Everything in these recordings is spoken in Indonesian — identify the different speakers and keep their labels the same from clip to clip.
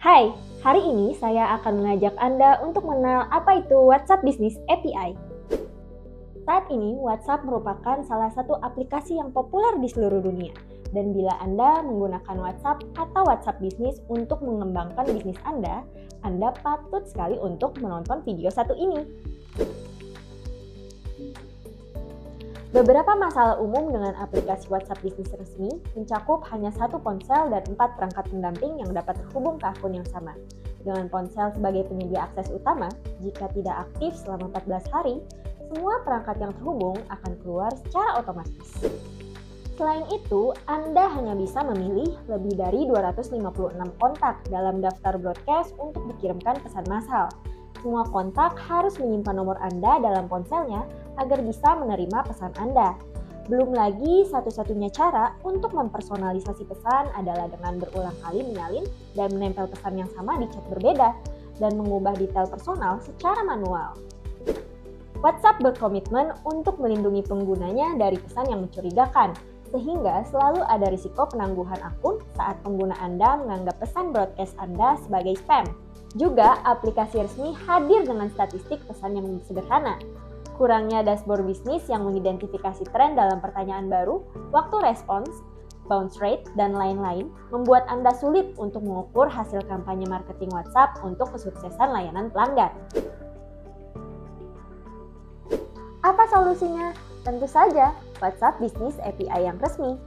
Speaker 1: Hai, hari ini saya akan mengajak Anda untuk mengenal apa itu WhatsApp Business API. Saat ini, WhatsApp merupakan salah satu aplikasi yang populer di seluruur dunia. Dan bila Anda menggunakan WhatsApp atau WhatsApp Business untuk mengembangkan bisnis Anda patut sekali untuk menonton video satu ini. Beberapa masalah umum dengan aplikasi WhatsApp Business resmi mencakup hanya satu ponsel dan 4 perangkat pendamping yang dapat terhubung ke akun yang sama. Dengan ponsel sebagai penyedia akses utama, jika tidak aktif selama 14 hari, semua perangkat yang terhubung akan keluar secara otomatis. Selain itu, Anda hanya bisa memilih lebih dari 256 kontak dalam daftar broadcast untuk dikirimkan pesan massal. Semua kontak harus menyimpan nomor Anda dalam ponselnya agar bisa menerima pesan Anda. Belum lagi, satu-satunya cara untuk mempersonalisasi pesan adalah dengan berulang kali menyalin dan menempel pesan yang sama di chat berbeda dan mengubah detail personal secara manual. WhatsApp berkomitmen untuk melindungi penggunanya dari pesan yang mencurigakan, sehingga selalu ada risiko penangguhan akun saat pengguna Anda menganggap pesan broadcast Anda sebagai spam. Juga, aplikasi resmi hadir dengan statistik pesan yang sederhana. Kurangnya dashboard bisnis yang mengidentifikasi tren dalam pertanyaan baru, waktu respons, bounce rate, dan lain-lain membuat Anda sulit untuk mengukur hasil kampanye marketing WhatsApp untuk kesuksesan layanan pelanggan. Apa solusinya? Tentu saja, WhatsApp Business API yang resmi.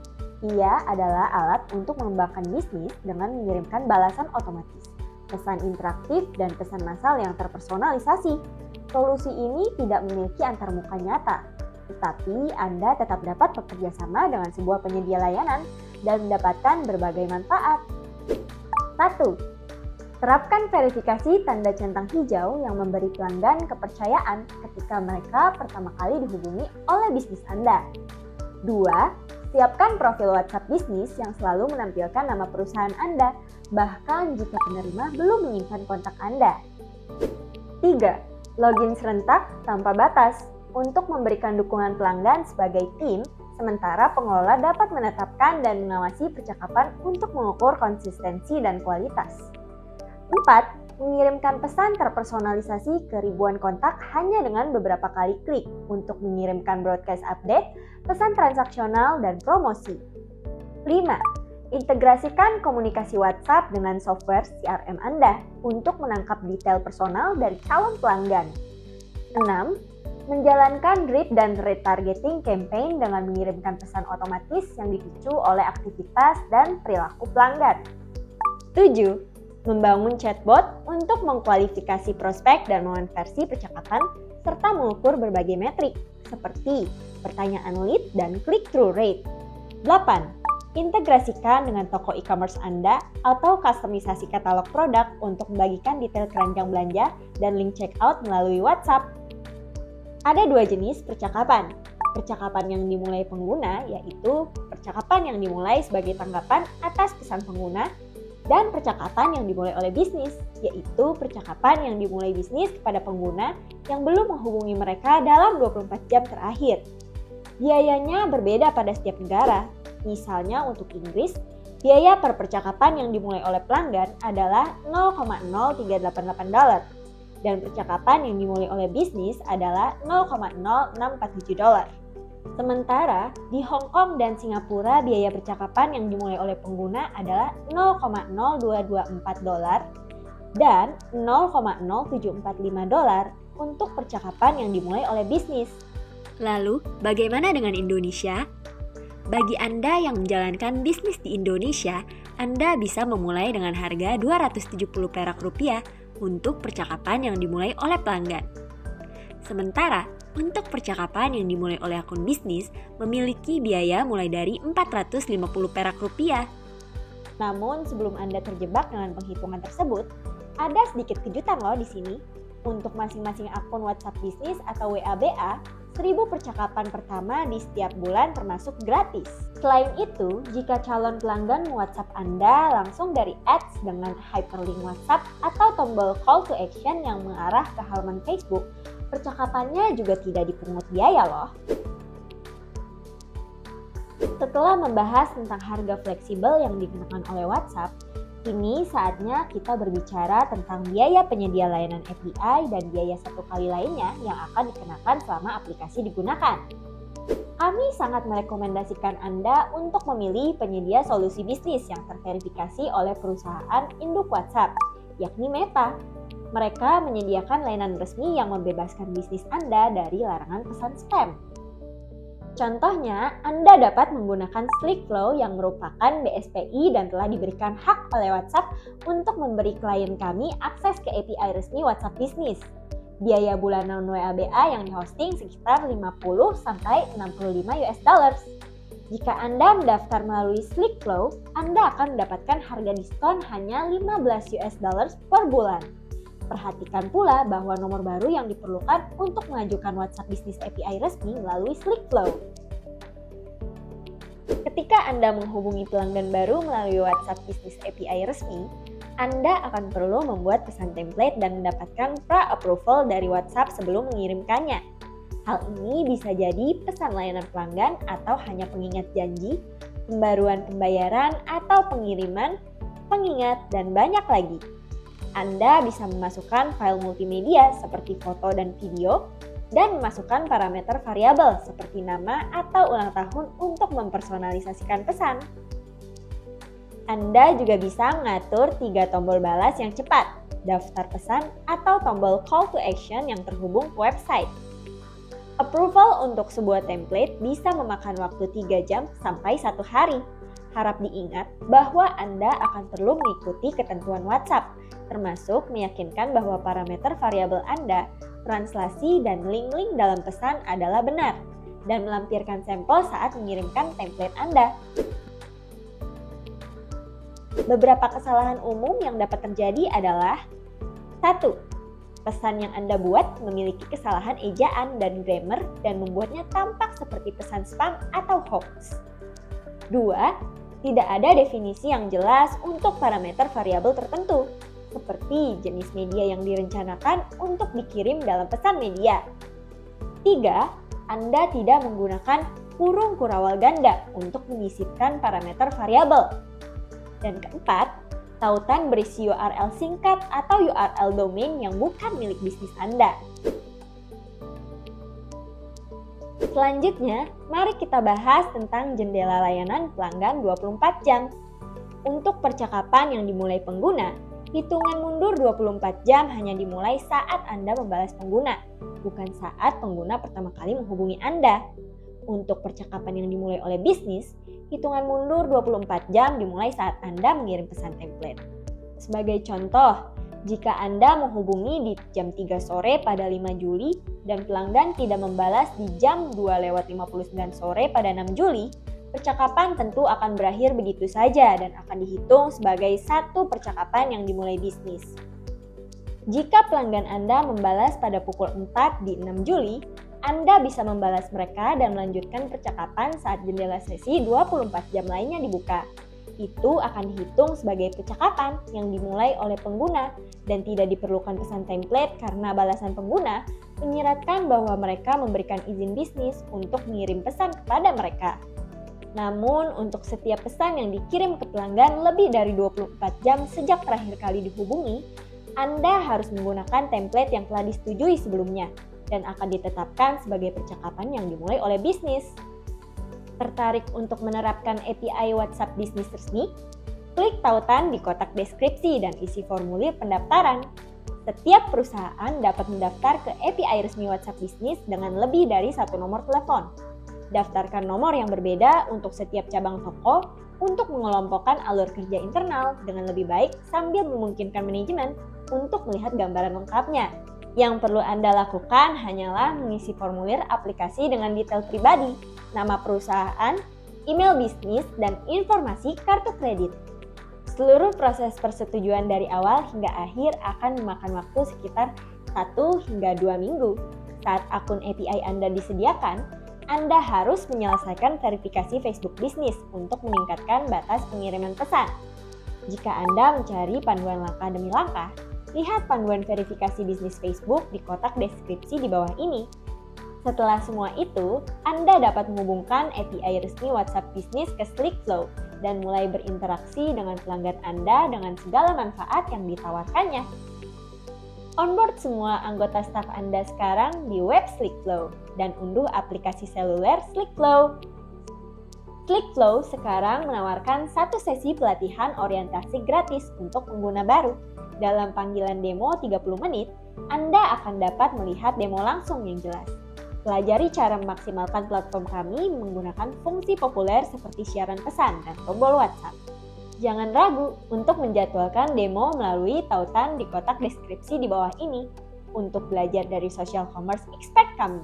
Speaker 1: Ia adalah alat untuk mengembangkan bisnis dengan mengirimkan balasan otomatis, pesan interaktif, dan pesan massal yang terpersonalisasi. Solusi ini tidak memiliki antarmuka nyata, tetapi Anda tetap dapat bekerja sama dengan sebuah penyedia layanan dan mendapatkan berbagai manfaat. 1. Terapkan verifikasi tanda centang hijau yang memberi pelanggan kepercayaan ketika mereka pertama kali dihubungi oleh bisnis Anda. 2. Siapkan profil WhatsApp bisnis yang selalu menampilkan nama perusahaan Anda, bahkan jika penerima belum menyimpan kontak Anda. 3. Login serentak tanpa batas untuk memberikan dukungan pelanggan sebagai tim, sementara pengelola dapat menetapkan dan mengawasi percakapan untuk mengukur konsistensi dan kualitas. 4. Mengirimkan pesan terpersonalisasi ke ribuan kontak hanya dengan beberapa kali klik untuk mengirimkan broadcast update, pesan transaksional, dan promosi. 5. Integrasikan komunikasi WhatsApp dengan software CRM Anda untuk menangkap detail personal dari calon pelanggan. 6. Menjalankan drip dan retargeting campaign dengan mengirimkan pesan otomatis yang dipicu oleh aktivitas dan perilaku pelanggan. 7. Membangun chatbot untuk mengkualifikasi prospek dan mengonversi percakapan serta mengukur berbagai metrik seperti pertanyaan lead dan click-through rate. 8. Integrasikan dengan toko e-commerce Anda atau kustomisasi katalog produk untuk membagikan detail keranjang belanja dan link checkout melalui WhatsApp. Ada 2 jenis percakapan. Percakapan yang dimulai pengguna yaitu percakapan yang dimulai sebagai tanggapan atas pesan pengguna, dan percakapan yang dimulai oleh bisnis yaitu percakapan yang dimulai bisnis kepada pengguna yang belum menghubungi mereka dalam 24 jam terakhir. Biayanya berbeda pada setiap negara. Misalnya untuk Inggris, biaya per percakapan yang dimulai oleh pelanggan adalah $0,0388 dan percakapan yang dimulai oleh bisnis adalah $0,0647. Sementara di Hong Kong dan Singapura biaya percakapan yang dimulai oleh pengguna adalah $0,0224 dan $0,0745 untuk percakapan yang dimulai oleh bisnis.
Speaker 2: Lalu, bagaimana dengan Indonesia? Bagi Anda yang menjalankan bisnis di Indonesia, Anda bisa memulai dengan harga Rp270 untuk percakapan yang dimulai oleh pelanggan. Sementara, untuk percakapan yang dimulai oleh akun bisnis memiliki biaya mulai dari Rp450.
Speaker 1: Namun, sebelum Anda terjebak dengan penghitungan tersebut, ada sedikit kejutan loh di sini. Untuk masing-masing akun WhatsApp bisnis atau WABA, 1.000 percakapan pertama di setiap bulan termasuk gratis. Selain itu, jika calon pelanggan WhatsApp Anda langsung dari ads dengan hyperlink WhatsApp atau tombol call to action yang mengarah ke halaman Facebook, percakapannya juga tidak dipungut biaya loh. Setelah membahas tentang harga fleksibel yang dikenakan oleh WhatsApp, Kini saatnya kita berbicara tentang biaya penyedia layanan API dan biaya satu kali lainnya yang akan dikenakan selama aplikasi digunakan. Kami sangat merekomendasikan Anda untuk memilih penyedia solusi bisnis yang terverifikasi oleh perusahaan induk WhatsApp, yakni Meta. Mereka menyediakan layanan resmi yang membebaskan bisnis Anda dari larangan pesan spam. Contohnya, Anda dapat menggunakan SlickFlow yang merupakan BSPI dan telah diberikan hak oleh WhatsApp untuk memberi klien kami akses ke API resmi WhatsApp Business. Biaya bulanan WABA yang dihosting sekitar 50-65 US dollars. Jika Anda mendaftar melalui SlickFlow, Anda akan mendapatkan harga diskon hanya 15 US dollars per bulan. Perhatikan pula bahwa nomor baru yang diperlukan untuk mengajukan WhatsApp Business API resmi melalui SlickFlow. Ketika Anda menghubungi pelanggan baru melalui WhatsApp Business API resmi, Anda akan perlu membuat pesan template dan mendapatkan pre-approval dari WhatsApp sebelum mengirimkannya. Hal ini bisa jadi pesan layanan pelanggan atau hanya pengingat janji, pembaruan pembayaran atau pengiriman, pengingat, dan banyak lagi. Anda bisa memasukkan file multimedia seperti foto dan video, dan memasukkan parameter variabel seperti nama atau ulang tahun untuk mempersonalisasikan pesan. Anda juga bisa mengatur 3 tombol balas yang cepat, daftar pesan, atau tombol call to action yang terhubung ke website. Approval untuk sebuah template bisa memakan waktu 3 jam sampai 1 hari. Harap diingat bahwa Anda akan perlu mengikuti ketentuan WhatsApp, termasuk meyakinkan bahwa parameter variabel Anda, translasi, dan link-link dalam pesan adalah benar, dan melampirkan sampel saat mengirimkan template Anda. Beberapa kesalahan umum yang dapat terjadi adalah 1. Pesan yang Anda buat memiliki kesalahan ejaan dan grammar dan membuatnya tampak seperti pesan spam atau hoax. 2. Tidak ada definisi yang jelas untuk parameter variabel tertentu, seperti jenis media yang direncanakan untuk dikirim dalam pesan media. 3. Anda tidak menggunakan kurung kurawal ganda untuk menyisipkan parameter variabel. Dan keempat, tautan berisi URL singkat atau URL domain yang bukan milik bisnis Anda. Selanjutnya, mari kita bahas tentang jendela layanan pelanggan 24 jam. Untuk percakapan yang dimulai pengguna, hitungan mundur 24 jam hanya dimulai saat Anda membalas pengguna, bukan saat pengguna pertama kali menghubungi Anda. Untuk percakapan yang dimulai oleh bisnis, hitungan mundur 24 jam dimulai saat Anda mengirim pesan template. Sebagai contoh, jika Anda menghubungi di jam 3 sore pada 5 Juli dan pelanggan tidak membalas di jam 2:59 sore pada 6 Juli, percakapan tentu akan berakhir begitu saja dan akan dihitung sebagai satu percakapan yang dimulai bisnis. Jika pelanggan Anda membalas pada pukul 4 di 6 Juli, Anda bisa membalas mereka dan melanjutkan percakapan saat jendela sesi 24 jam lainnya dibuka. Itu akan dihitung sebagai percakapan yang dimulai oleh pengguna dan tidak diperlukan pesan template karena balasan pengguna menyiratkan bahwa mereka memberikan izin bisnis untuk mengirim pesan kepada mereka. Namun, untuk setiap pesan yang dikirim ke pelanggan lebih dari 24 jam sejak terakhir kali dihubungi, Anda harus menggunakan template yang telah disetujui sebelumnya dan akan ditetapkan sebagai percakapan yang dimulai oleh bisnis. Tertarik untuk menerapkan API WhatsApp bisnis resmi? Klik tautan di kotak deskripsi dan isi formulir pendaftaran. Setiap perusahaan dapat mendaftar ke API resmi WhatsApp bisnis dengan lebih dari satu nomor telepon. Daftarkan nomor yang berbeda untuk setiap cabang toko untuk mengelompokkan alur kerja internal dengan lebih baik sambil memungkinkan manajemen untuk melihat gambaran lengkapnya. Yang perlu Anda lakukan hanyalah mengisi formulir aplikasi dengan detail pribadi, nama perusahaan, email bisnis, dan informasi kartu kredit. Seluruh proses persetujuan dari awal hingga akhir akan memakan waktu sekitar 1 hingga 2 minggu. Saat akun API Anda disediakan, Anda harus menyelesaikan verifikasi Facebook Business untuk meningkatkan batas pengiriman pesan. Jika Anda mencari panduan langkah demi langkah, lihat panduan verifikasi bisnis Facebook di kotak deskripsi di bawah ini. Setelah semua itu, Anda dapat menghubungkan API resmi WhatsApp Business ke SlickFlow dan mulai berinteraksi dengan pelanggan Anda dengan segala manfaat yang ditawarkannya. Onboard semua anggota staf Anda sekarang di web SlickFlow dan unduh aplikasi seluler SlickFlow. SlickFlow sekarang menawarkan 1 sesi pelatihan orientasi gratis untuk pengguna baru. Dalam panggilan demo 30 menit, Anda akan dapat melihat demo langsung yang jelas. Pelajari cara memaksimalkan platform kami menggunakan fungsi populer seperti siaran pesan dan tombol WhatsApp. Jangan ragu untuk menjadwalkan demo melalui tautan di kotak deskripsi di bawah ini untuk belajar dari social commerce expert kami.